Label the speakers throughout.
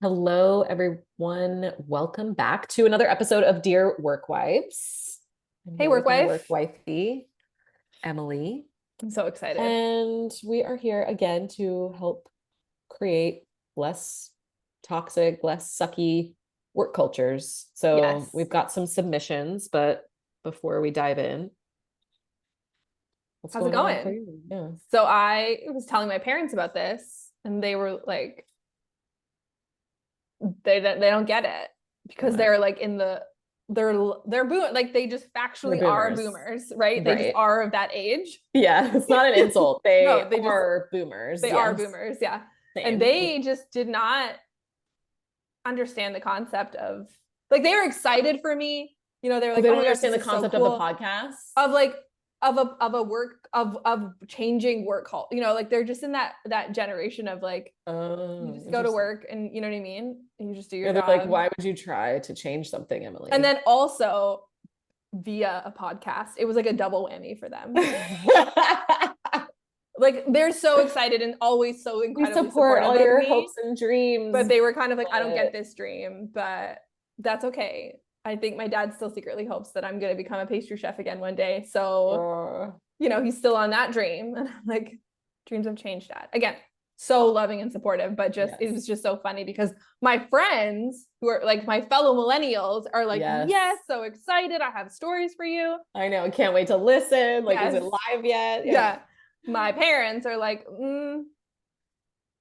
Speaker 1: Hello, everyone. Welcome back to another episode of Dear Work Wives. I'm
Speaker 2: Hey,
Speaker 1: here
Speaker 2: work
Speaker 1: with my
Speaker 2: wife.
Speaker 1: work wifey, Emily,
Speaker 2: I'm so excited.
Speaker 1: and we are here again to help create less toxic, less sucky work cultures. So
Speaker 2: Yes.
Speaker 1: we've got some submissions, but before we dive in, what's
Speaker 2: How's it
Speaker 1: going on for
Speaker 2: going?
Speaker 1: you? Yeah.
Speaker 2: So I was telling my parents about this, and they were like, they don't get it because
Speaker 1: What?
Speaker 2: they're like they're boom like they just
Speaker 1: They're
Speaker 2: factually are
Speaker 1: boomers.
Speaker 2: boomers, right? They just
Speaker 1: Right.
Speaker 2: are of that age.
Speaker 1: Yeah, it's not an insult. They
Speaker 2: No, they just
Speaker 1: are boomers.
Speaker 2: they are
Speaker 1: Yes.
Speaker 2: boomers, yeah. And
Speaker 1: Same.
Speaker 2: they just did not understand the concept of like they were excited for me. They were
Speaker 1: Oh,
Speaker 2: like,
Speaker 1: they
Speaker 2: oh
Speaker 1: don't
Speaker 2: my gosh,
Speaker 1: understand
Speaker 2: this
Speaker 1: the
Speaker 2: is so
Speaker 1: concept of the
Speaker 2: cool.
Speaker 1: podcast.
Speaker 2: Of like of a work of changing work cult. Like they're just in that generation of like you
Speaker 1: Oh,
Speaker 2: just go to
Speaker 1: interesting.
Speaker 2: work and you know what I mean? And you just do your
Speaker 1: Yeah, they're like,
Speaker 2: job.
Speaker 1: why would you try to change something,
Speaker 2: And
Speaker 1: Emily?
Speaker 2: then also via a podcast, it was like a double whammy for them. Like they're so excited and always so
Speaker 1: We
Speaker 2: incredibly
Speaker 1: support
Speaker 2: supportive
Speaker 1: all
Speaker 2: of
Speaker 1: your
Speaker 2: me.
Speaker 1: hopes and dreams.
Speaker 2: But they were kind of like, I don't get
Speaker 1: But
Speaker 2: this dream, but that's okay. I think my dad still secretly hopes that I'm going to become a pastry chef again one day. So, he's still on that dream. And I'm like, dreams have changed, Dad. Again, so loving and supportive, but just it
Speaker 1: yes.
Speaker 2: was just so funny because my friends who are like my fellow millennials are like, yes, so excited. I have stories for you.
Speaker 1: I know. Can't wait to listen. Like, is
Speaker 2: Yes.
Speaker 1: it live yet?
Speaker 2: Yeah. My parents are like,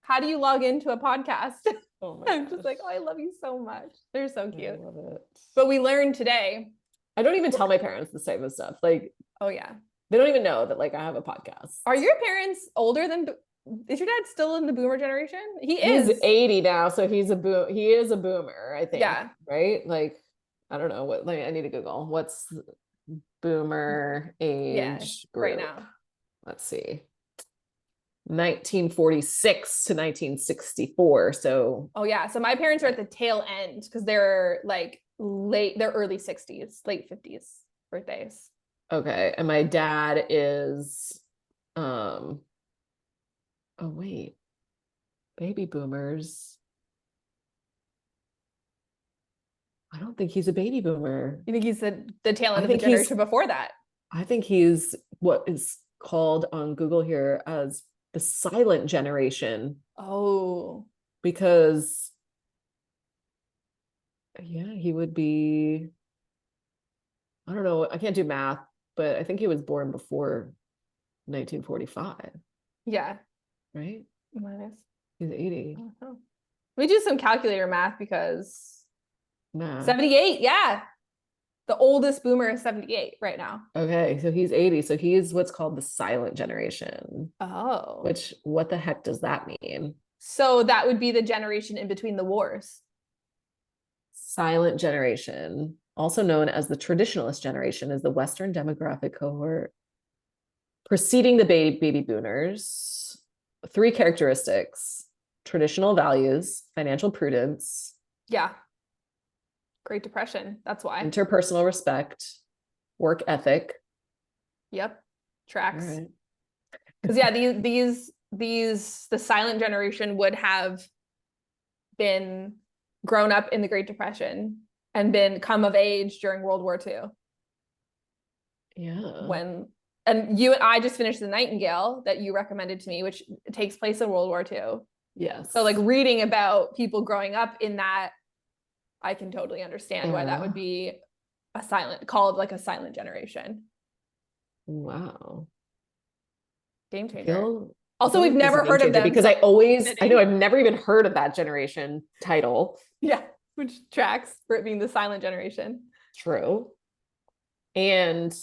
Speaker 2: how do you log into a podcast?
Speaker 1: Oh my
Speaker 2: I'm just like, oh, I love you so much. They're so
Speaker 1: I
Speaker 2: cute.
Speaker 1: love it.
Speaker 2: But we learned today.
Speaker 1: I don't even tell my parents this type of stuff. Like,
Speaker 2: Oh yeah.
Speaker 1: they don't even know that like I have a podcast.
Speaker 2: Are your parents older than is your dad still in the boomer generation?
Speaker 1: He's 80 now, so he is a boomer, I think.
Speaker 2: Yeah.
Speaker 1: Right? Like, I don't know what, like, I need to Google what's boomer age group
Speaker 2: right now.
Speaker 1: Let's see. 1946 to 1964. So
Speaker 2: oh yeah. So my parents are at the tail end because they're like they're early 60s, late 50s birthdays.
Speaker 1: okay. And my dad is oh wait. Baby boomers. I don't think he's a baby boomer.
Speaker 2: You think he's the tail end of the generation before that?
Speaker 1: I think he's what is called on Google here as the silent generation.
Speaker 2: Oh.
Speaker 1: Because yeah, he would be, I don't know, I can't do math, but I think he was born before 1945.
Speaker 2: Yeah.
Speaker 1: Right?
Speaker 2: Minus.
Speaker 1: He's 80.
Speaker 2: Let me do some calculator math because 78, yeah. The oldest boomer is 78 right now.
Speaker 1: Okay, so he's 80. So he's what's called the silent generation.
Speaker 2: Oh.
Speaker 1: Which, what the heck does that mean?
Speaker 2: So that would be the generation in between the wars.
Speaker 1: Silent generation, also known as the traditionalist generation, is the Western demographic cohort preceding the baby boomers. 3 characteristics: traditional values, financial prudence.
Speaker 2: Yeah. Great Depression. That's why.
Speaker 1: Interpersonal respect, work ethic.
Speaker 2: Yep. Tracks. Because yeah, the silent generation would have been grown up in the Great Depression and been come of age during World War II.
Speaker 1: Yeah.
Speaker 2: And you and I just finished The Nightingale that you recommended to me, which takes place in World War II.
Speaker 1: Yes.
Speaker 2: So like reading about people growing up in that, I can totally understand why that would be called like a silent generation.
Speaker 1: Wow.
Speaker 2: Game changer. Also, we've never heard of them
Speaker 1: because I've never even heard of that generation title.
Speaker 2: Yeah, which tracks for it being the silent generation.
Speaker 1: True. And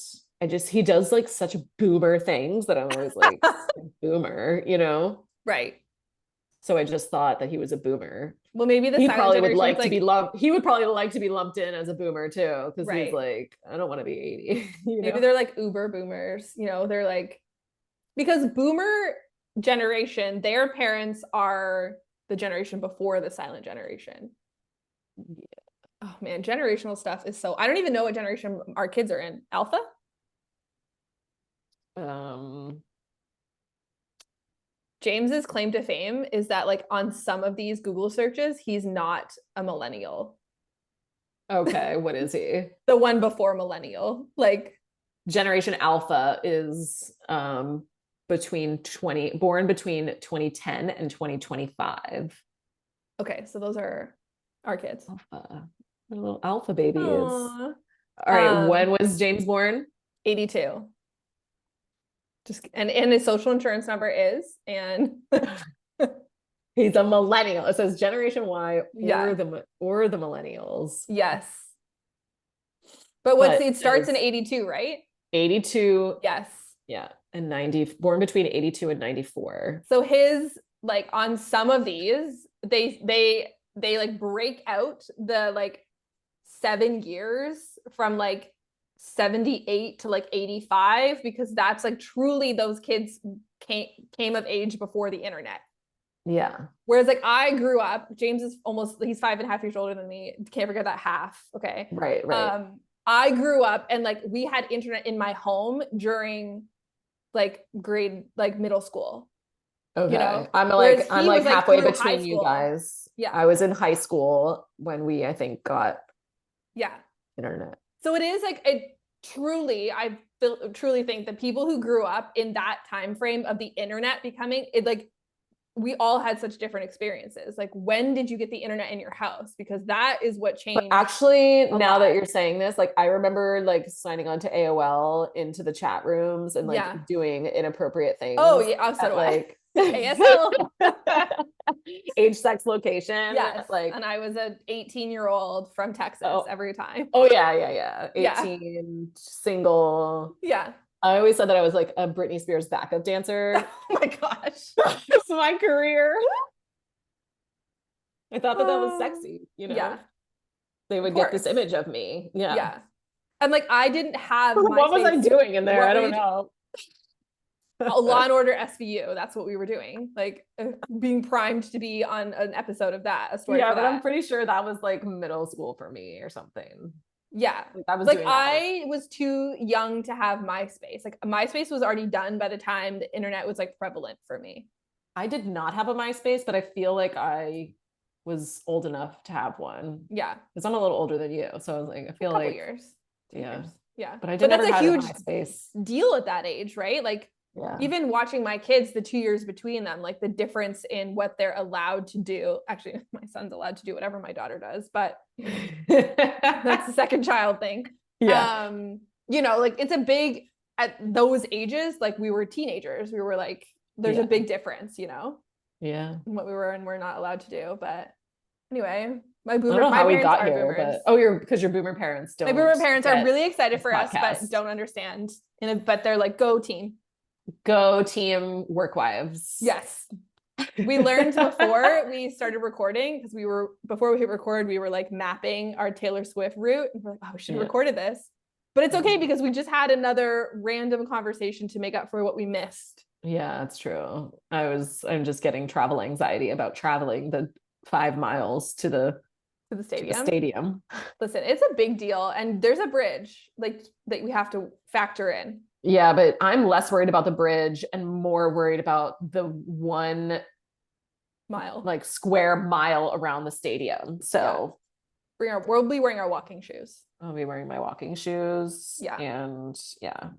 Speaker 1: he does like such boomer things that I'm always like, boomer,
Speaker 2: Right.
Speaker 1: So I just thought that he was a boomer.
Speaker 2: Well, maybe
Speaker 1: he probably would like to be lumped. He would probably like to be lumped in as a boomer too, because he's like, I don't want to be 80.
Speaker 2: Maybe they're like uber boomers. They're like, because boomer generation, their parents are the generation before the silent generation. Yeah. Oh man, generational stuff is so. I don't even know what generation our kids are in. Alpha. James's claim to fame is that like on some of these Google searches, he's not a millennial.
Speaker 1: Okay, what is he?
Speaker 2: The one before millennial. Like
Speaker 1: Generation Alpha is born between 2010 and 2025.
Speaker 2: okay, so those are our kids.
Speaker 1: Alpha. Little alpha babies.
Speaker 2: Aww.
Speaker 1: All right, when was James born?
Speaker 2: 82. Just and his social insurance number is and
Speaker 1: He's a millennial. It says Generation Y
Speaker 2: yeah.
Speaker 1: or the millennials.
Speaker 2: Yes. But it starts in 82, right?
Speaker 1: 82.
Speaker 2: Yes.
Speaker 1: Yeah. And 90, born between 82 and 94.
Speaker 2: So his like on some of these, they like break out the like 7 years from like 78 to like 85 because that's like truly those kids came of age before the internet.
Speaker 1: Yeah.
Speaker 2: Whereas like I grew up, James is he's 5.5 years older than me. Can't forget that half. Okay.
Speaker 1: Right.
Speaker 2: I grew up and like we had internet in my home during like middle school.
Speaker 1: Okay.
Speaker 2: You know?
Speaker 1: I'm like halfway between you guys.
Speaker 2: Yeah.
Speaker 1: I was in high school when we, I think, got internet.
Speaker 2: So it is like I truly think that people who grew up in that time frame of the internet becoming it, like we all had such different experiences. Like when did you get the internet in your house? Because that is what changed.
Speaker 1: But actually, now that you're saying this, like I remember like signing on to AOL into the chat rooms and like doing inappropriate things.
Speaker 2: Oh yeah, so
Speaker 1: like
Speaker 2: ASL.
Speaker 1: Age, sex, location.
Speaker 2: Yes.
Speaker 1: Like,
Speaker 2: and I was an 18-year-old from Texas every time.
Speaker 1: Oh yeah. 18, single.
Speaker 2: Yeah.
Speaker 1: I always said that I was like a Britney Spears backup dancer.
Speaker 2: Oh my gosh.
Speaker 1: That's my career. I thought that was sexy, you know?
Speaker 2: Yeah.
Speaker 1: They would get this image of me. Yeah.
Speaker 2: Yeah. And like I didn't have
Speaker 1: what was I doing in there? I don't know.
Speaker 2: Law and Order SVU. That's what we were doing. Like being primed to be on an episode of that. A story.
Speaker 1: Yeah, but I'm pretty sure that was like middle school for me or something.
Speaker 2: Yeah. I was too young to have MySpace. Like MySpace was already done by the time the internet was like prevalent for me.
Speaker 1: I did not have a MySpace, but I feel like I was old enough to have one.
Speaker 2: Yeah.
Speaker 1: Because I'm a little older than you. So I was like, I feel like
Speaker 2: years.
Speaker 1: Yeah.
Speaker 2: Yeah.
Speaker 1: But I did never have a MySpace
Speaker 2: deal at that age, right? Like even watching my kids, the 2 years between them, like the difference in what they're allowed to do. Actually, my son's allowed to do whatever my daughter does, but that's the second child thing.
Speaker 1: Yeah.
Speaker 2: You know, like it's a big at those ages, like we were teenagers. We were like, there's a big difference, you know?
Speaker 1: Yeah.
Speaker 2: In what we were and we're not allowed to do. But anyway,
Speaker 1: I don't know how we got here, but because your boomer parents don't.
Speaker 2: My boomer parents are really excited for us, but don't understand. But they're like, go team.
Speaker 1: Go team work wives.
Speaker 2: Yes. We learned before we started recording because before we hit record, we were like mapping our Taylor Swift route. And we're like, oh, we should have recorded this. But it's okay because we just had another random conversation to make up for what we missed.
Speaker 1: Yeah, that's true. I'm just getting travel anxiety about traveling the 5 miles to the stadium.
Speaker 2: Listen, it's a big deal. And there's a bridge like that we have to factor in.
Speaker 1: Yeah, but I'm less worried about the bridge and more worried about the 1
Speaker 2: mile,
Speaker 1: like square mile around the stadium. So
Speaker 2: we'll be wearing our walking shoes.
Speaker 1: I'll be wearing my walking shoes.
Speaker 2: Yeah.
Speaker 1: And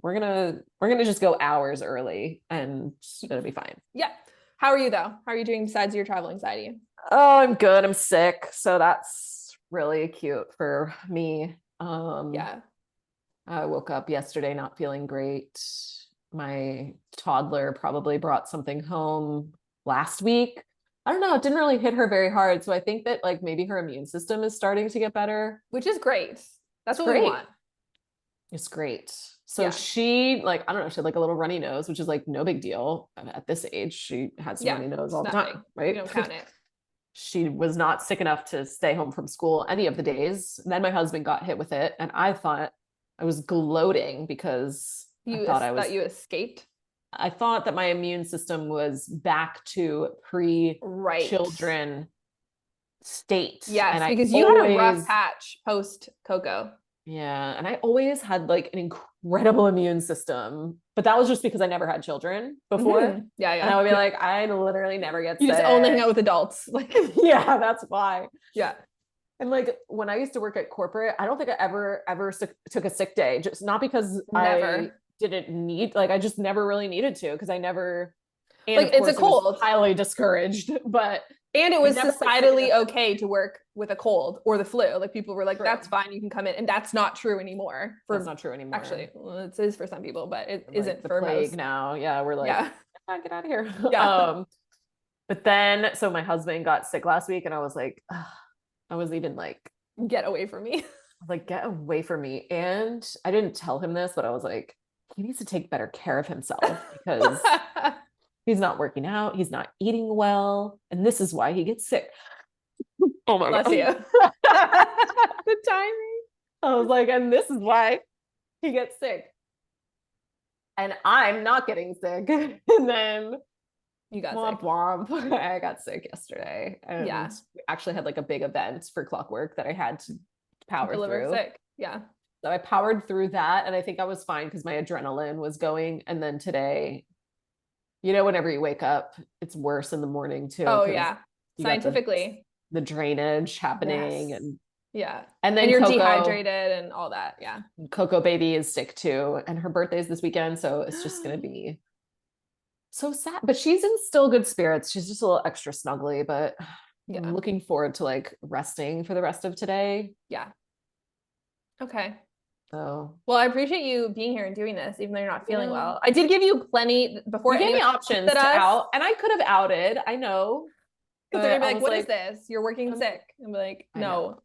Speaker 1: we're gonna just go hours early and it'll be fine.
Speaker 2: Yeah. How are you though? How are you doing besides your travel anxiety?
Speaker 1: Oh, I'm good. I'm sick. So that's really cute for me. I woke up yesterday not feeling great. My toddler probably brought something home last week. I don't know. It didn't really hit her very hard. So I think that like maybe her immune system is starting to get better.
Speaker 2: Which is great. That's what we want.
Speaker 1: It's great. So she like, I don't know, she had like a little runny nose, which is like no big deal. At this age, she has runny nose all the time, right?
Speaker 2: We don't count it.
Speaker 1: She was not sick enough to stay home from school any of the days. And then my husband got hit with it. And I thought I was gloating because
Speaker 2: I thought you escaped.
Speaker 1: I thought that my immune system was back to pre-children state.
Speaker 2: Yes,
Speaker 1: and
Speaker 2: because you had a rough patch post Coco.
Speaker 1: Yeah. And I always had like an incredible immune system, but that was just because I never had children before.
Speaker 2: Yeah,
Speaker 1: And
Speaker 2: yeah.
Speaker 1: I would be like, I literally never get
Speaker 2: You just only hang
Speaker 1: sick.
Speaker 2: out with adults. Like,
Speaker 1: Yeah, that's why.
Speaker 2: yeah.
Speaker 1: And like when I used to work at corporate, I don't think I ever took a sick day, just not because I
Speaker 2: Never.
Speaker 1: didn't need, like I just never really needed to because I never, and
Speaker 2: Like,
Speaker 1: of
Speaker 2: it's a
Speaker 1: course it was
Speaker 2: cold.
Speaker 1: highly discouraged, but
Speaker 2: And it
Speaker 1: I
Speaker 2: was
Speaker 1: never was sick
Speaker 2: societally
Speaker 1: enough to,
Speaker 2: okay to work with a cold or the flu. Like people were like,
Speaker 1: true.
Speaker 2: that's fine, you can come in. And that's not true anymore.
Speaker 1: That's
Speaker 2: For
Speaker 1: not true anymore.
Speaker 2: actually, well, it is for some people, but it
Speaker 1: Like
Speaker 2: isn't
Speaker 1: the
Speaker 2: for
Speaker 1: plague
Speaker 2: most.
Speaker 1: now. Yeah, we're like,
Speaker 2: Yeah.
Speaker 1: "Ah, get out of here."
Speaker 2: Yeah.
Speaker 1: But then so my husband got sick last week and I was like, ugh, I was even
Speaker 2: Get away from me.
Speaker 1: like, get away from me. And I didn't tell him this, but I was like, he needs to take better care of himself because he's not working out, he's not eating well, and this is why he gets sick. Oh my
Speaker 2: Bless
Speaker 1: God.
Speaker 2: you. The timing.
Speaker 1: I was like, and this is why he gets sick. And I'm not getting sick. And then
Speaker 2: You got
Speaker 1: womp
Speaker 2: sick.
Speaker 1: womp. I got sick yesterday. And
Speaker 2: Yeah.
Speaker 1: we actually had like a big event for Clockwork that I had to power
Speaker 2: Deliver
Speaker 1: through.
Speaker 2: sick. Yeah.
Speaker 1: So I powered through that. And I think I was fine because my adrenaline was going. And then today, whenever you wake up, it's worse in the morning too.
Speaker 2: Oh,
Speaker 1: Because
Speaker 2: yeah.
Speaker 1: you got
Speaker 2: Scientifically.
Speaker 1: the drainage happening
Speaker 2: Yes.
Speaker 1: and
Speaker 2: Yeah.
Speaker 1: then
Speaker 2: And you're
Speaker 1: Coco,
Speaker 2: dehydrated and all that. Yeah.
Speaker 1: Coco baby is sick too, and her birthday's this weekend, so it's just gonna be so sad. But she's in still good spirits. She's just a little extra snuggly, but
Speaker 2: Yeah.
Speaker 1: I'm looking forward to like resting for the rest of today.
Speaker 2: Yeah. Okay.
Speaker 1: So
Speaker 2: Well, I appreciate you being here and doing this, even though you're not feeling well. I did give you plenty before
Speaker 1: you gave me
Speaker 2: anyone
Speaker 1: options
Speaker 2: looked
Speaker 1: to
Speaker 2: at us,
Speaker 1: out, and I could have outed. I know,
Speaker 2: because they're
Speaker 1: but
Speaker 2: gonna
Speaker 1: I
Speaker 2: be like,
Speaker 1: was
Speaker 2: "What is this? You're working
Speaker 1: I'm-
Speaker 2: sick." I'm like,
Speaker 1: I
Speaker 2: "No."
Speaker 1: know.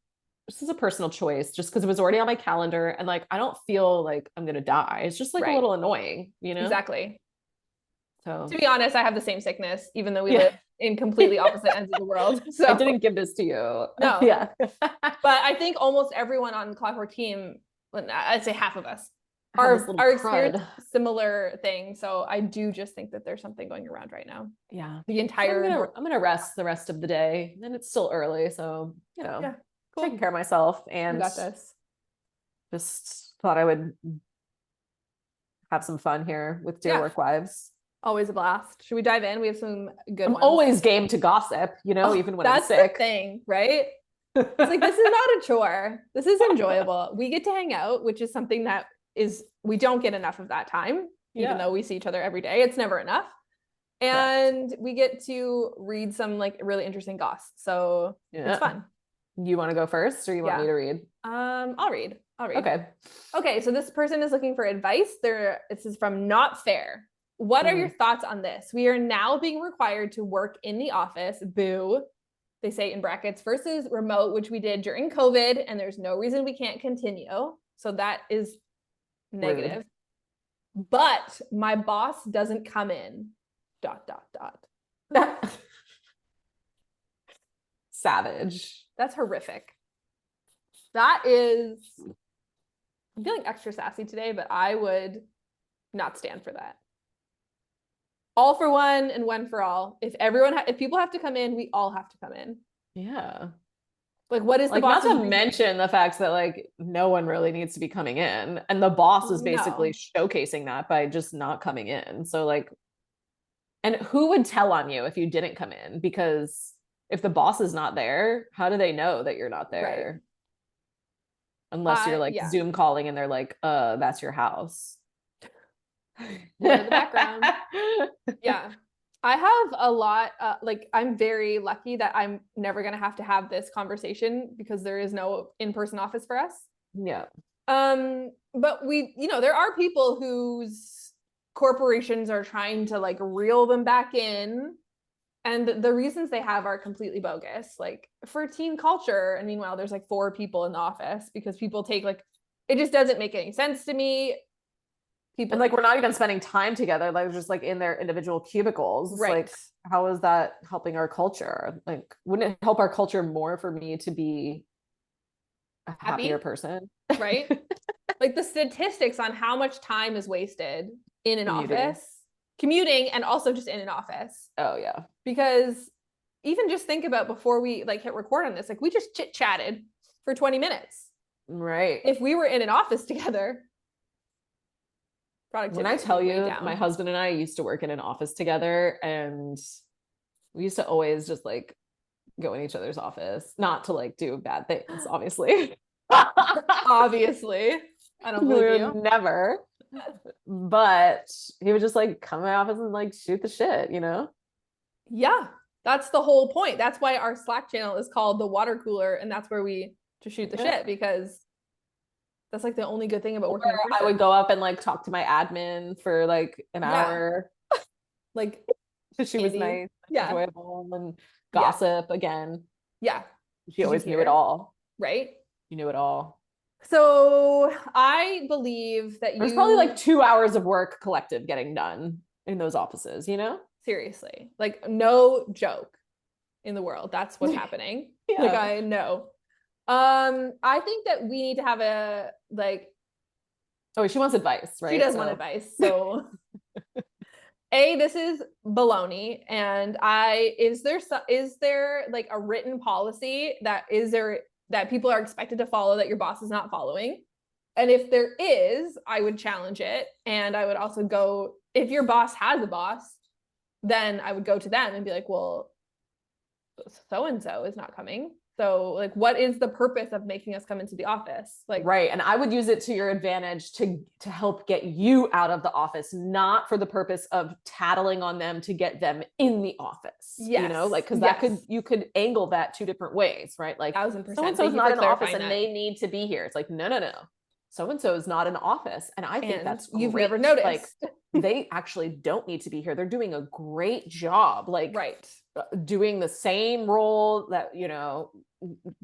Speaker 1: This is a personal choice, just because it was already on my calendar, and like I don't feel like I'm gonna die. It's just like a
Speaker 2: Right.
Speaker 1: little annoying,
Speaker 2: Exactly.
Speaker 1: So
Speaker 2: To be honest, I have the same sickness, even though we
Speaker 1: yeah.
Speaker 2: live in completely opposite ends of the world. So
Speaker 1: I didn't give this to you.
Speaker 2: No.
Speaker 1: Yeah.
Speaker 2: But I think almost everyone on the Clockwork team, well, I'd say half of us,
Speaker 1: I have this
Speaker 2: are
Speaker 1: little
Speaker 2: experiencing
Speaker 1: crud.
Speaker 2: similar things. So I do just think that there's something going around right now.
Speaker 1: Yeah.
Speaker 2: The
Speaker 1: So
Speaker 2: entire
Speaker 1: I'm gonna rest the rest of the day. And it's still early, so
Speaker 2: Yeah, cool.
Speaker 1: taking care of myself
Speaker 2: You
Speaker 1: and
Speaker 2: got this.
Speaker 1: just thought I would have some fun here with Dear
Speaker 2: Yeah.
Speaker 1: Work Wives.
Speaker 2: Always a blast. Should we dive in? We have some good
Speaker 1: I'm
Speaker 2: ones.
Speaker 1: always game to gossip, even when I'm
Speaker 2: That's
Speaker 1: sick.
Speaker 2: the thing, right? It's like, this is not a chore. This is enjoyable. We get to hang out, which is something that we don't get enough of that time, even though we see each other every day. It's never enough. And we get to read some like really interesting goss. So it's fun.
Speaker 1: You want to go first or you want me to read?
Speaker 2: I'll read. Okay, so this person is looking for advice. This is from Not Fair. What are your thoughts on this? We are now being required to work in the office. Boo. They say in brackets versus remote, which we did during COVID, and there's no reason we can't continue. So that is negative. Rude. But my boss doesn't come in. ...
Speaker 1: Savage.
Speaker 2: That's horrific. That is, I'm feeling extra sassy today, but I would not stand for that. All for one and one for all. If people have to come in, we all have to come in.
Speaker 1: Yeah.
Speaker 2: Like, what is the
Speaker 1: like
Speaker 2: boss?
Speaker 1: Not to mention the fact that like no one really needs to be coming in, and the boss is basically showcasing that by just not coming in. So like, and who would tell on you if you didn't come in? Because if the boss is not there, how do they know that you're not there? Right. Unless you're like Zoom calling and they're like, that's your house.
Speaker 2: We're in the background. Yeah. I have a lot, like I'm very lucky that I'm never going to have this conversation because there is no in-person office for us.
Speaker 1: Yeah.
Speaker 2: But there are people whose corporations are trying to like reel them back in, and the reasons they have are completely bogus, like for team culture. And meanwhile, there's like 4 people in the office because people take it just doesn't make any sense to me.
Speaker 1: And like we're not even spending time together, like just like in their individual cubicles.
Speaker 2: Right.
Speaker 1: Like, how is that helping our culture? Like, wouldn't it help our culture more for me to be a happier person?
Speaker 2: Right. Like the statistics on how much time is wasted in an office, commuting, and also just in an office.
Speaker 1: Oh yeah.
Speaker 2: Because even just think about before we like hit record on this, like we just chit-chatted for 20 minutes.
Speaker 1: Right.
Speaker 2: If we were in an office together, productivity
Speaker 1: When I
Speaker 2: would be
Speaker 1: tell
Speaker 2: way
Speaker 1: you,
Speaker 2: down.
Speaker 1: my husband and I used to work in an office together, and we used to always just like go in each other's office, not to like do bad things, obviously.
Speaker 2: Obviously, I don't
Speaker 1: We
Speaker 2: believe
Speaker 1: would
Speaker 2: you.
Speaker 1: never. But he would just like come to my office and like shoot the shit, you know?
Speaker 2: Yeah, that's the whole point. That's why our Slack channel is called the water cooler, and that's where we just shoot the shit, because that's like the only good thing about working in
Speaker 1: Or I would
Speaker 2: person.
Speaker 1: go up and like talk to my admin for like an
Speaker 2: Yeah,
Speaker 1: hour.
Speaker 2: like
Speaker 1: She was
Speaker 2: Andy.
Speaker 1: nice,
Speaker 2: Yeah,
Speaker 1: enjoyable, and
Speaker 2: yeah,
Speaker 1: gossip again.
Speaker 2: yeah.
Speaker 1: She
Speaker 2: Did you
Speaker 1: always knew it
Speaker 2: hear?
Speaker 1: all.
Speaker 2: Right?
Speaker 1: She knew it all.
Speaker 2: So I believe that
Speaker 1: There's probably like
Speaker 2: you
Speaker 1: 2 hours of work collective getting done in those offices, you know?
Speaker 2: seriously, like, no joke in the world. That's what's happening. Like,
Speaker 1: Yeah.
Speaker 2: I know. I think that we need to have a like
Speaker 1: Oh, she wants advice,
Speaker 2: she
Speaker 1: right?
Speaker 2: does want advice. So this is baloney, and is there like a written policy that people are expected to follow that your boss is not following? And if there is, I would challenge it, and I would also go, if your boss has a boss, then I would go to them and be like, well, so and so is not coming. So like, what is the purpose of making us come into the office? Like,
Speaker 1: right. And I would use it to your advantage to help get you out of the office, not for the purpose of tattling on them to get them in the office.
Speaker 2: yes,
Speaker 1: You know, like because
Speaker 2: yes,
Speaker 1: you could angle that two different ways, right? Like
Speaker 2: 1000%.
Speaker 1: so and so is
Speaker 2: Thank you
Speaker 1: not
Speaker 2: for
Speaker 1: in the office
Speaker 2: clarifying
Speaker 1: and
Speaker 2: that.
Speaker 1: they need to be here. It's like, no, no, no. So and so is not in the office. And I think
Speaker 2: And
Speaker 1: that's
Speaker 2: you've
Speaker 1: great.
Speaker 2: never noticed.
Speaker 1: Like they actually don't need to be here. They're doing a great job. Like
Speaker 2: Right.
Speaker 1: doing the same role that, you know,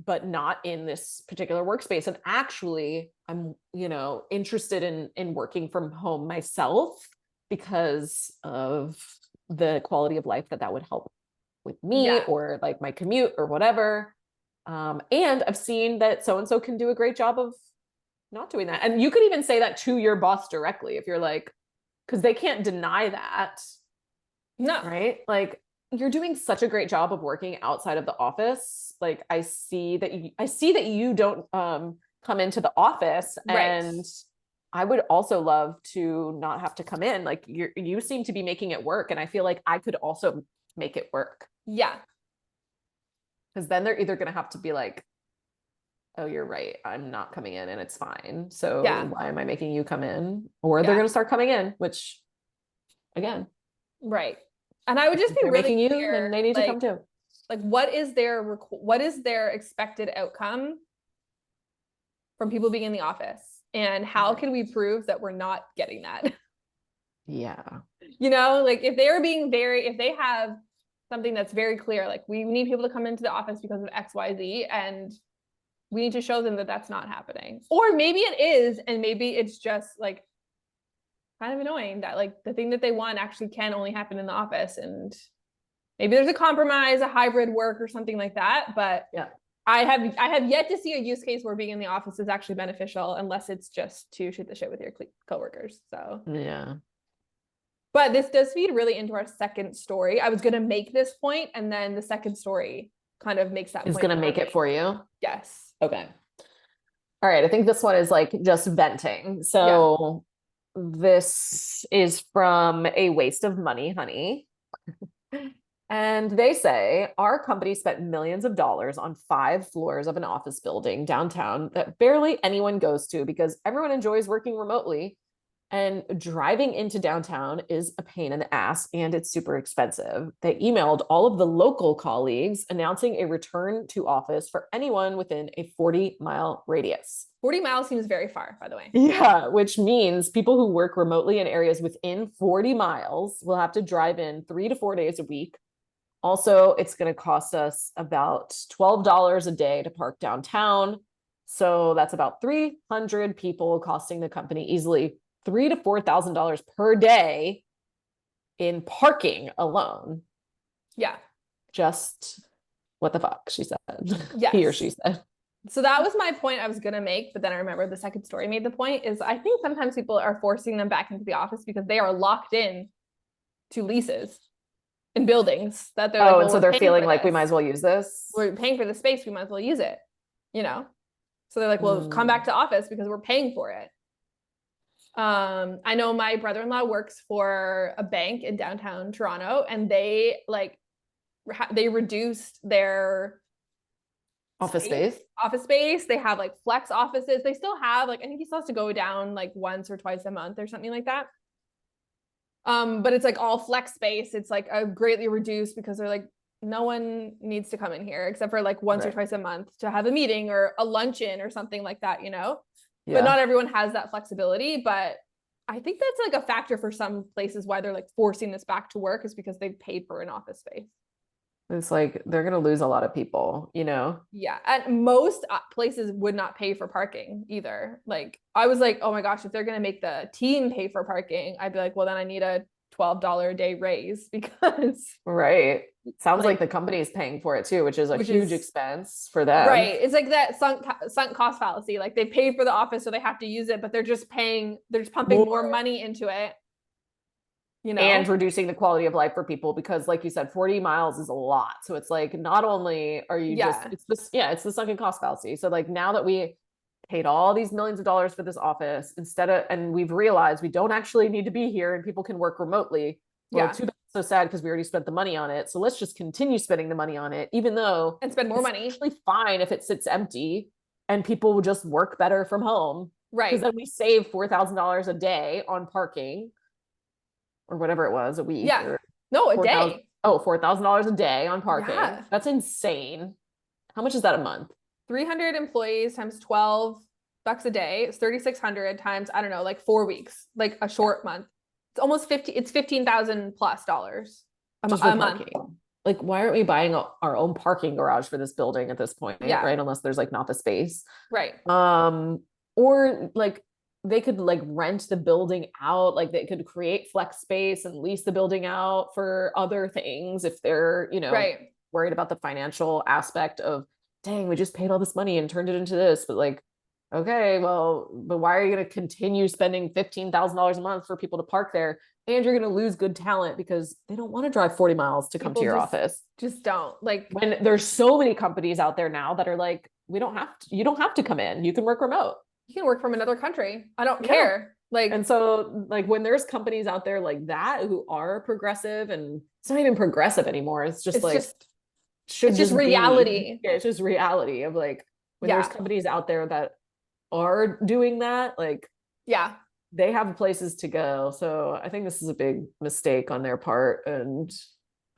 Speaker 1: but not in this particular workspace. And actually, I'm, you know, interested in working from home myself because of the quality of life that would help with me,
Speaker 2: Yeah.
Speaker 1: or like my commute or whatever. And I've seen that so and so can do a great job of not doing that. And you could even say that to your boss directly if you're like, because they can't deny that.
Speaker 2: No.
Speaker 1: Right? Like you're doing such a great job of working outside of the office. Like I see that you don't come into the office,
Speaker 2: Right.
Speaker 1: and I would also love to not have to come in. Like you seem to be making it work, and I feel like I could also make it work.
Speaker 2: Yeah.
Speaker 1: Because then they're either going to have to be like, oh, you're right, I'm not coming in and it's fine. So
Speaker 2: Yeah.
Speaker 1: why am I making you come in? Or they're
Speaker 2: Yeah.
Speaker 1: going to start coming in, which again,
Speaker 2: Right. And I would just
Speaker 1: if
Speaker 2: be
Speaker 1: they're
Speaker 2: really
Speaker 1: making you,
Speaker 2: clear,
Speaker 1: then they need to come too.
Speaker 2: like what is their expected outcome from people being in the office, and how can we prove that we're not getting that?
Speaker 1: Yeah.
Speaker 2: You know, like if they have something that's very clear, like we need people to come into the office because of XYZ, and we need to show them that that's not happening. Or maybe it is, and maybe it's just like kind of annoying that like the thing that they want actually can only happen in the office, and maybe there's a compromise, a hybrid work or something like that. But
Speaker 1: yeah,
Speaker 2: I have yet to see a use case where being in the office is actually beneficial, unless it's just to shoot the shit with your coworkers. So
Speaker 1: yeah,
Speaker 2: but this does feed really into our second story. I was going to make this point, and then the second story kind of makes that
Speaker 1: it's
Speaker 2: point.
Speaker 1: going to make it for you.
Speaker 2: Yes.
Speaker 1: Okay. All right. I think this one is like just venting. So this is from A Waste of Money, Honey. And they say our company spent millions of dollars on 5 floors of an office building downtown that barely anyone goes to because everyone enjoys working remotely. And driving into downtown is a pain in the ass, and it's super expensive. They emailed all of the local colleagues announcing a return to office for anyone within a 40-mile radius.
Speaker 2: 40 miles seems very far, by the way.
Speaker 1: Yeah, which means people who work remotely in areas within 40 miles will have to drive in 3 to 4 days a week. Also, it's going to cost us about $12 a day to park downtown. So that's about 300 people, costing the company easily $3,000 to $4,000 per day in parking alone.
Speaker 2: Yeah.
Speaker 1: Just what the fuck, she said.
Speaker 2: Yes.
Speaker 1: He or she said.
Speaker 2: So that was my point I was going to make, but then I remember the second story made the point is I think sometimes people are forcing them back into the office because they are locked in to leases in buildings that they're like,
Speaker 1: and so they're feeling like we might as well use this.
Speaker 2: We're paying for the space, we might as well use it, you know? So they're like, well, come back to office because we're paying for it. I know my brother-in-law works for a bank in downtown Toronto, and they reduced their
Speaker 1: Office space.
Speaker 2: Office space. They have like flex offices. They still have like, I think he still has to go down like once or twice a month or something like that. But it's like all flex space. It's like a greatly reduced because they're like, no one needs to come in here except for like once or twice a month to have a meeting or a luncheon or something like that, you know? Yeah. But not everyone has that flexibility. But I think that's like a factor for some places why they're like forcing this back to work is because they've paid for an office space.
Speaker 1: It's like they're going to lose a lot of people, you know?
Speaker 2: Yeah. And most places would not pay for parking either. Like I was like, oh my gosh, if they're going to make the team pay for parking, I'd be like, well, then I need a $12 a day raise because.
Speaker 1: Right. Sounds like the company is paying for it too, which is a huge expense for them.
Speaker 2: Right. It's like that sunk cost fallacy. Like they pay for the office, so they have to use it, but they're just pumping more money into it. You know,
Speaker 1: and reducing the quality of life for people because like you said 40 miles is a lot, so it's like not only are you it's the sunken cost fallacy. So like now that we paid all these millions of dollars for this office and we've realized we don't actually need to be here and people can work remotely, well, too bad, so sad because we already spent the money on it, so let's just continue spending the money on it even though
Speaker 2: and spend more money.
Speaker 1: It's actually fine if it sits empty and people will just work better from home,
Speaker 2: right?
Speaker 1: Because then we save $4,000 a day on parking or whatever it was, a week.
Speaker 2: Yeah. No, a day.
Speaker 1: Oh, $4,000 a day on parking. Yeah. That's insane. How much is that a month?
Speaker 2: 300 employees times $12 a day. It's 3,600 times, I don't know, like 4 weeks, like a short month. It's almost $15,000 plus a month.
Speaker 1: Like, why aren't we buying our own parking garage for this building at this point? Yeah. Right. Unless there's like not the space.
Speaker 2: Right.
Speaker 1: Or like, they could like rent the building out, like they could create flex space and lease the building out for other things if they're, you know, worried about the financial aspect of, dang, we just paid all this money and turned it into this. But like, okay, well, but why are you going to continue spending $15,000 a month for people to park there? And you're going to lose good talent because they don't want to drive 40 miles to come to your office.
Speaker 2: Just don't. Like,
Speaker 1: when there's so many companies out there now that are like, you don't have to come in. You can work remote.
Speaker 2: You can work from another country. I don't care. Like,
Speaker 1: and so like when there's companies out there like that who are progressive, and it's not even progressive anymore. It's just
Speaker 2: it's just reality.
Speaker 1: Yeah, it's just reality of like when there's companies out there that are doing that, like, they have places to go. So I think this is a big mistake on their part. And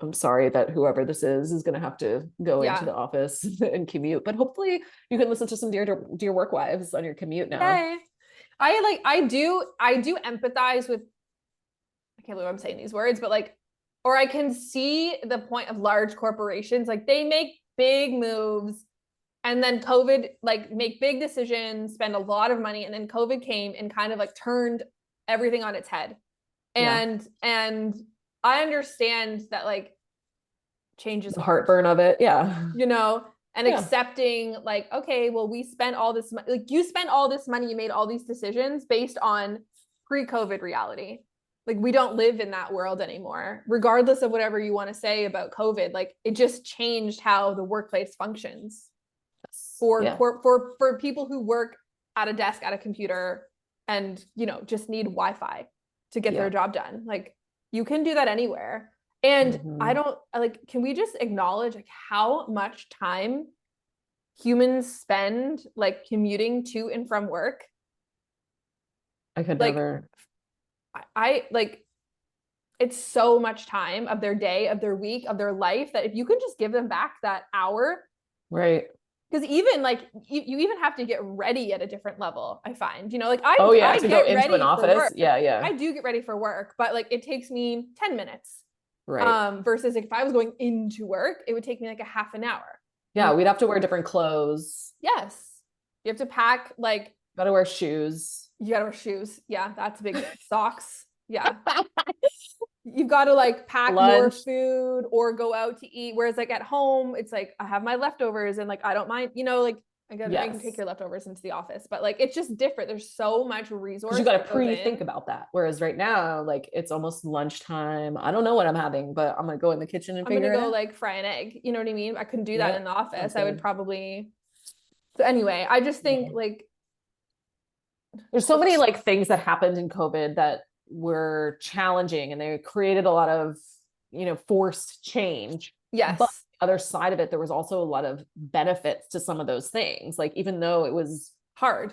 Speaker 1: I'm sorry that whoever this is going to have to go into the office and commute, but hopefully you can listen to some Dear Work Wives on your commute now.
Speaker 2: Hey. I do empathize with, I can't believe I'm saying these words, but like, or I can see the point of large corporations. Like they make big moves and then COVID, like make big decisions, spend a lot of money. And then COVID came and kind of like turned everything on its head. And I understand that like changes
Speaker 1: the heartburn of it. Yeah.
Speaker 2: You know, and accepting like, okay, well, we spent all this money, like you spent all this money, you made all these decisions based on pre-COVID reality. Like we don't live in that world anymore, regardless of whatever you want to say about COVID. Like it just changed how the workplace functions for people who work at a desk, at a computer, and, you know, just need Wi-Fi to get their job done. Like you can do that anywhere. And I don't like, can we just acknowledge like how much time humans spend like commuting to and from work?
Speaker 1: I could never.
Speaker 2: I like, it's so much time of their day, of their week, of their life that if you can just give them back that hour.
Speaker 1: Right.
Speaker 2: Because even like you even have to get ready at a different level, I find, you know, like I
Speaker 1: to go into an office. Yeah.
Speaker 2: I do get ready for work, but like it takes me 10 minutes.
Speaker 1: Right.
Speaker 2: Versus like, if I was going into work, it would take me like a half an hour.
Speaker 1: Yeah, we'd have to wear different clothes.
Speaker 2: Yes. You have to pack like
Speaker 1: gotta wear shoes.
Speaker 2: You gotta wear shoes. Yeah, that's big. Socks. Yeah. You've got to like pack more food or go out to eat. Whereas like at home, it's like I have my leftovers and like I don't mind, you know, like I can take your leftovers into the office, but like it's just different. There's so much resource.
Speaker 1: You got to pre-think about that. Whereas right now, like it's almost lunchtime. I don't know what I'm having, but I'm gonna go in the kitchen and figure it out.
Speaker 2: I'm gonna go like fry an egg. You know what I mean? I couldn't do that in the office. I would probably So anyway, I just think like
Speaker 1: there's so many like things that happened in COVID that were challenging, and they created a lot of, forced change. But
Speaker 2: yes.
Speaker 1: the other side of it, there was also a lot of benefits to some of those things. Like, even though it was hard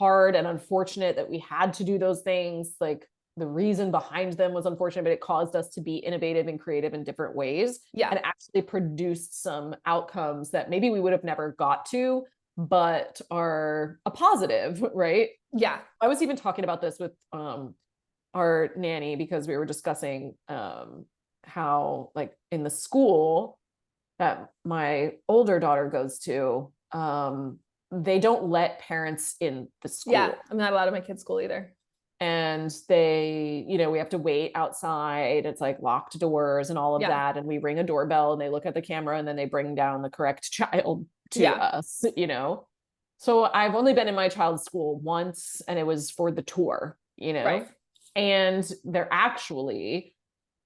Speaker 1: and unfortunate that we had to do those things, like the reason behind them was unfortunate, but it caused us to be innovative and creative in different ways.
Speaker 2: Yeah.
Speaker 1: And actually produced some outcomes that maybe we would have never got to, but are a positive, right?
Speaker 2: Yeah.
Speaker 1: I was even talking about this with our nanny, because we were discussing how, like, in the school that my older daughter goes to, they don't let parents in the school.
Speaker 2: Yeah. I'm not allowed at my kid's school either.
Speaker 1: And they, we have to wait outside. It's like locked doors and all of that. And we ring a doorbell and they look at the camera and then they bring down the correct child to us, So I've only been in my child's school once, and it was for the tour,
Speaker 2: Right.
Speaker 1: And they're actually,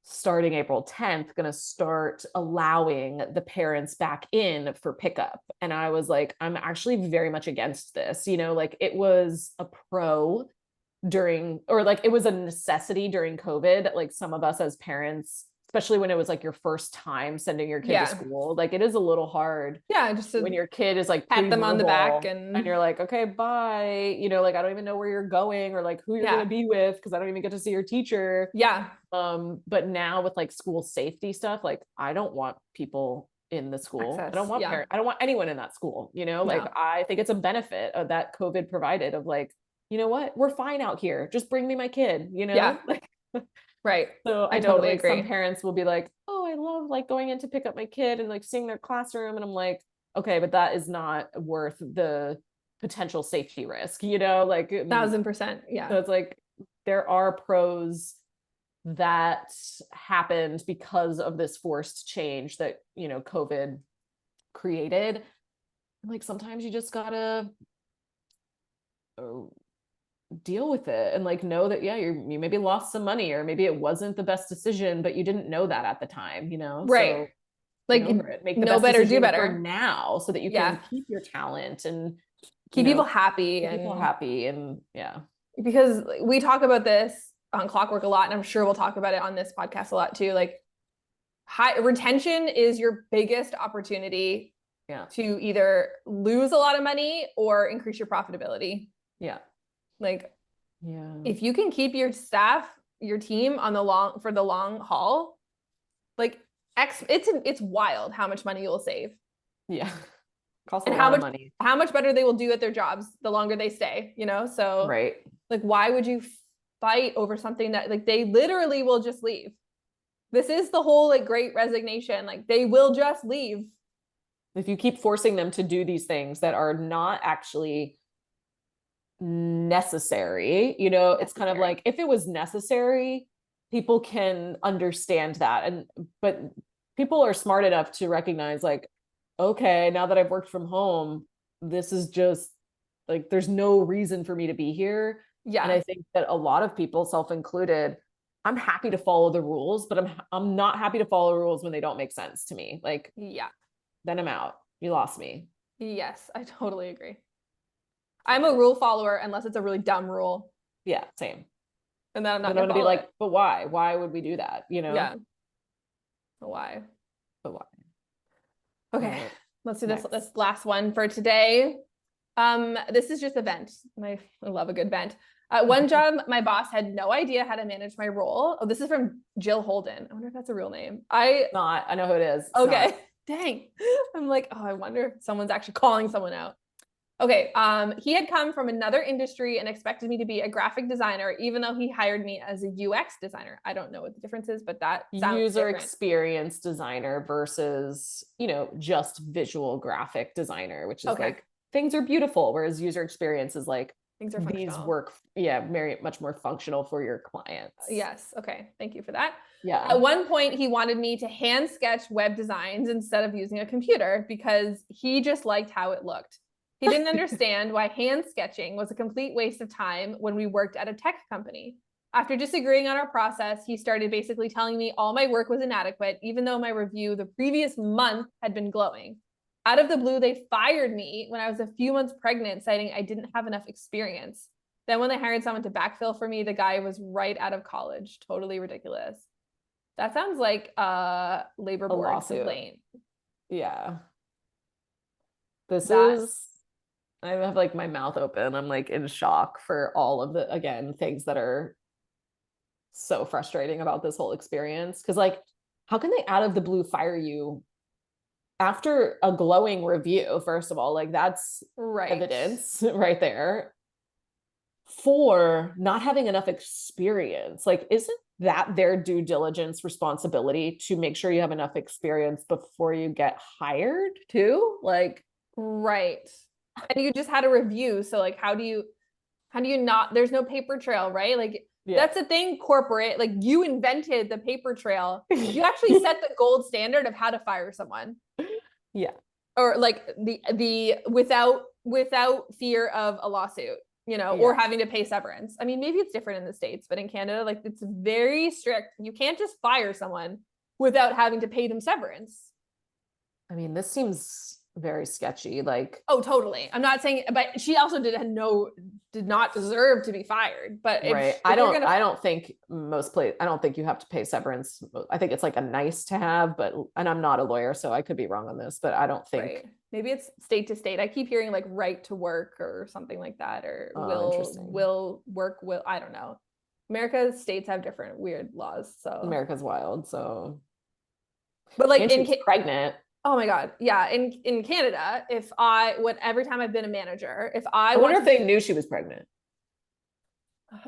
Speaker 1: starting April 10th, going to start allowing the parents back in for pickup. And I was like, I'm actually very much against this. Like, it was a pro during, or like it was a necessity during COVID, that like some of us as parents, especially when it was like your first time sending your kid to school, like it is a little hard.
Speaker 2: Yeah, just
Speaker 1: when your kid is like
Speaker 2: pat them on the back and
Speaker 1: you're like, okay, bye. Like, I don't even know where you're going or like who you're gonna be with, because I don't even get to see your teacher.
Speaker 2: Yeah.
Speaker 1: But now with like school safety stuff, like I don't want people in the school. I don't want parents. I don't want anyone in that school. Like I think it's a benefit of that COVID provided, of like, you know what, we're fine out here. Just bring me my kid.
Speaker 2: Yeah.
Speaker 1: Like,
Speaker 2: right.
Speaker 1: So
Speaker 2: I totally
Speaker 1: like
Speaker 2: agree.
Speaker 1: Some parents will be like, oh, I love like going in to pick up my kid and like seeing their classroom. And I'm like, okay, but that is not worth the potential safety risk, like
Speaker 2: 1000%. Yeah.
Speaker 1: So it's like, there are pros that happened because of this forced change that, COVID created. Like, sometimes you just gotta deal with it and like know that, you maybe lost some money, or maybe it wasn't the best decision, but you didn't know that at the time,
Speaker 2: right?
Speaker 1: So
Speaker 2: like
Speaker 1: make the
Speaker 2: know
Speaker 1: best
Speaker 2: better, do
Speaker 1: decision
Speaker 2: better
Speaker 1: for now, so that you can keep your talent and
Speaker 2: keep people happy,
Speaker 1: and
Speaker 2: because we talk about this on Clockwork a lot, and I'm sure we'll talk about it on this podcast a lot too. Like, high retention is your biggest opportunity to either lose a lot of money or increase your profitability. Like, if you can keep your staff, your team for the long haul, like it's wild how much money you will save.
Speaker 1: Costs a lot of money.
Speaker 2: How much better they will do at their jobs the longer they stay, so like, why would you fight over something that like they literally will just leave? This is the whole like great resignation. Like, they will just leave
Speaker 1: if you keep forcing them to do these things that are not actually necessary. It's kind of like, if it was necessary, people can understand that, but people are smart enough to recognize, like, okay, now that I've worked from home, this is just like, there's no reason for me to be here. And I think that a lot of people, self included, I'm happy to follow the rules, but I'm not happy to follow rules when they don't make sense to me. Like, then I'm out. You lost me.
Speaker 2: Yes, I totally agree. I'm a rule follower unless it's a really dumb rule.
Speaker 1: Yeah, same.
Speaker 2: And then I'm not going to
Speaker 1: be like, but why? Why would we do that?
Speaker 2: Yeah. But why? Okay, let's do this last one for today. This is just a vent. I love a good vent. One job, my boss had no idea how to manage my role. Oh, this is from Jill Holden. I wonder if that's a real name. I
Speaker 1: know who it is.
Speaker 2: Okay. Dang. I'm like, oh, I wonder if someone's actually calling someone out. Okay. He had come from another industry and expected me to be a graphic designer, even though he hired me as a UX designer. I don't know what the difference is, but that sounds
Speaker 1: user
Speaker 2: different.
Speaker 1: Experience designer versus, just visual graphic designer, which is like, things are beautiful, whereas user experience is like,
Speaker 2: things are functional.
Speaker 1: These work, very much more functional for your clients.
Speaker 2: Yes. Okay. Thank you for that.
Speaker 1: Yeah.
Speaker 2: At one point, he wanted me to hand sketch web designs instead of using a computer because he just liked how it looked. He didn't understand why hand sketching was a complete waste of time when we worked at a tech company. After disagreeing on our process, he started basically telling me all my work was inadequate, even though my review the previous month had been glowing. Out of the blue, they fired me when I was a few months pregnant, citing I didn't have enough experience. Then when they hired someone to backfill for me, the guy was right out of college. Totally ridiculous. That sounds like a labor board
Speaker 1: lawsuit.
Speaker 2: complaint.
Speaker 1: Yeah. This
Speaker 2: That
Speaker 1: is, I have like my mouth open. I'm like in shock for all of the, again, things that are so frustrating about this whole experience. Cause like, how can they out of the blue fire you after a glowing review? First of all, like that's
Speaker 2: right.
Speaker 1: evidence right there for not having enough experience. Like, isn't that their due diligence responsibility to make sure you have enough experience before you get hired too? Like,
Speaker 2: right. And you just had a review. So like, how do you not, there's no paper trail, right? Like that's the thing, corporate, like you invented the paper trail. You actually set the gold standard of how to fire someone.
Speaker 1: Yeah.
Speaker 2: Or like the without fear of a lawsuit, you know, or having to pay severance. I mean, maybe it's different in the States, but in Canada, like it's very strict. You can't just fire someone without having to pay them severance.
Speaker 1: I mean, this seems very sketchy. Like,
Speaker 2: oh, totally. I'm not saying, but she also did not deserve to be fired. But
Speaker 1: right. I don't think you have to pay severance. I think it's like a nice to have, and I'm not a lawyer, so I could be wrong on this, but I don't think.
Speaker 2: Right. Maybe it's state to state. I keep hearing like right to work or something like that, or will work. I don't know. America's states have different weird laws. So
Speaker 1: America's wild. So,
Speaker 2: but like
Speaker 1: pregnant.
Speaker 2: Oh my God. Yeah. In Canada, every time I've been a manager,
Speaker 1: I wonder if they knew she was pregnant.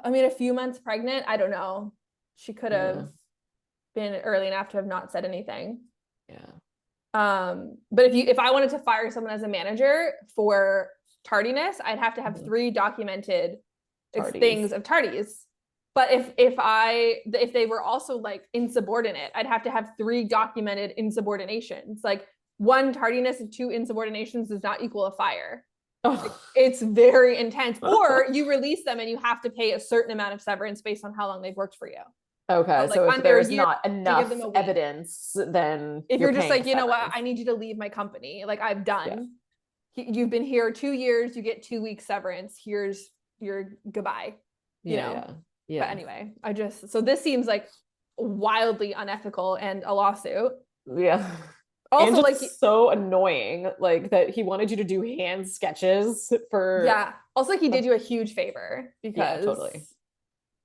Speaker 2: I mean, a few months pregnant, I don't know. She could have been early enough to have not said anything.
Speaker 1: Yeah.
Speaker 2: But if I wanted to fire someone as a manager for tardiness, I'd have to have 3 documented things of tardies. But if they were also like insubordinate, I'd have to have 3 documented insubordinations. Like 1 tardiness and 2 insubordinations does not equal a fire. Oh. It's very intense. Or you release them and you have to pay a certain amount of severance based on how long they've worked for you.
Speaker 1: Okay, so if there's not enough evidence, then
Speaker 2: if you're just like, you know what, I need you to leave my company. Like I've done. Yeah. You've been here 2 years, you get 2 weeks severance. Here's your goodbye. You know. Yeah. But anyway, so this seems like wildly unethical and a lawsuit.
Speaker 1: Yeah. Also, like so annoying, like that he wanted you to do hand sketches for.
Speaker 2: Yeah. Also, he did you a huge favor because.
Speaker 1: Yeah, totally.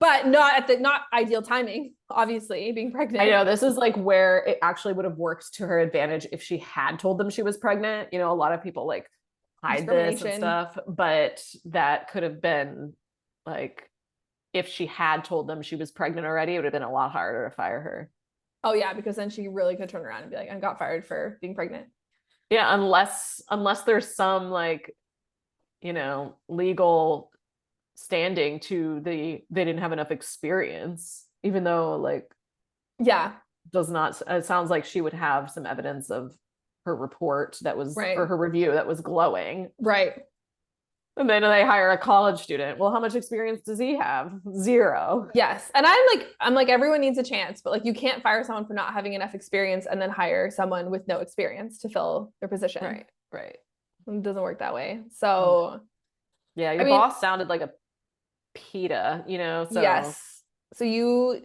Speaker 2: But not ideal timing, obviously, being pregnant.
Speaker 1: I know this is like where it actually would have worked to her advantage if she had told them she was pregnant. You know, a lot of people like hide this and stuff, but that could have been like. If she had told them she was pregnant already, it would have been a lot harder to fire her.
Speaker 2: Oh yeah, because then she really could turn around and be like, I got fired for being pregnant.
Speaker 1: Yeah, unless there's some like, you know, legal standing to they didn't have enough experience, even though like it sounds like she would have some evidence of her report that was or her review that was glowing.
Speaker 2: Right.
Speaker 1: And then they hire a college student. Well, how much experience does he have? 0.
Speaker 2: Yes. And I'm like, everyone needs a chance, but like you can't fire someone for not having enough experience and then hire someone with no experience to fill their position.
Speaker 1: Right.
Speaker 2: It doesn't work that way. So
Speaker 1: yeah, your boss sounded like a PETA, you know. So
Speaker 2: yes. So you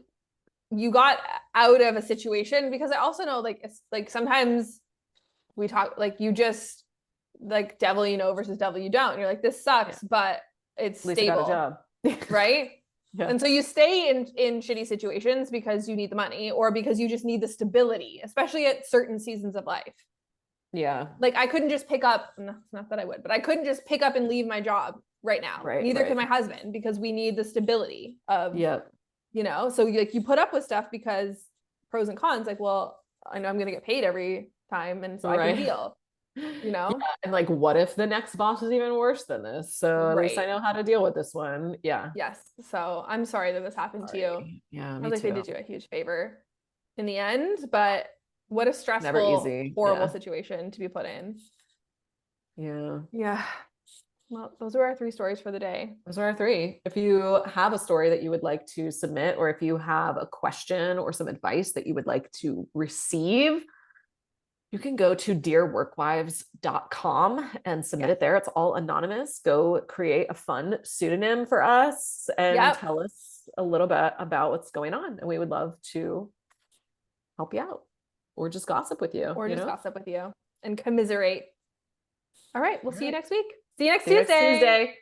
Speaker 2: got out of a situation, because I also know like it's like sometimes we talk like you just like devil you know versus devil you don't. You're like, this sucks, but it's
Speaker 1: at least
Speaker 2: stable.
Speaker 1: I got a job.
Speaker 2: Right? Yeah. And so you stay in shitty situations because you need the money or because you just need the stability, especially at certain seasons of life.
Speaker 1: Yeah.
Speaker 2: Like I couldn't just pick up, not that I would, but I couldn't just pick up and leave my job right now. Neither could my husband, because we need the stability of, you know, so like you put up with stuff because pros and cons, like, well, I know I'm going to get paid every time. And so I can deal. You know,
Speaker 1: and like what if the next boss is even worse than this? So at least I know how to deal with this one.
Speaker 2: Yes. So I'm sorry that this happened to you.
Speaker 1: Yeah,
Speaker 2: I was like, they did you a huge favor in the end, but what a stressful, horrible situation to be put in. Yeah. Well, those are our 3 stories for the day.
Speaker 1: Those are our 3. If you have a story that you would like to submit, or if you have a question or some advice that you would like to receive, You can go to dearworkwives.com and submit it there. It's all anonymous. Go create a fun pseudonym for us and tell us a little bit about what's going on. And we would love to help you out or just gossip with you.
Speaker 2: Or just gossip with you and commiserate. All right. We'll see you next week. See you next
Speaker 1: See you
Speaker 2: Tuesday.
Speaker 1: next Tuesday.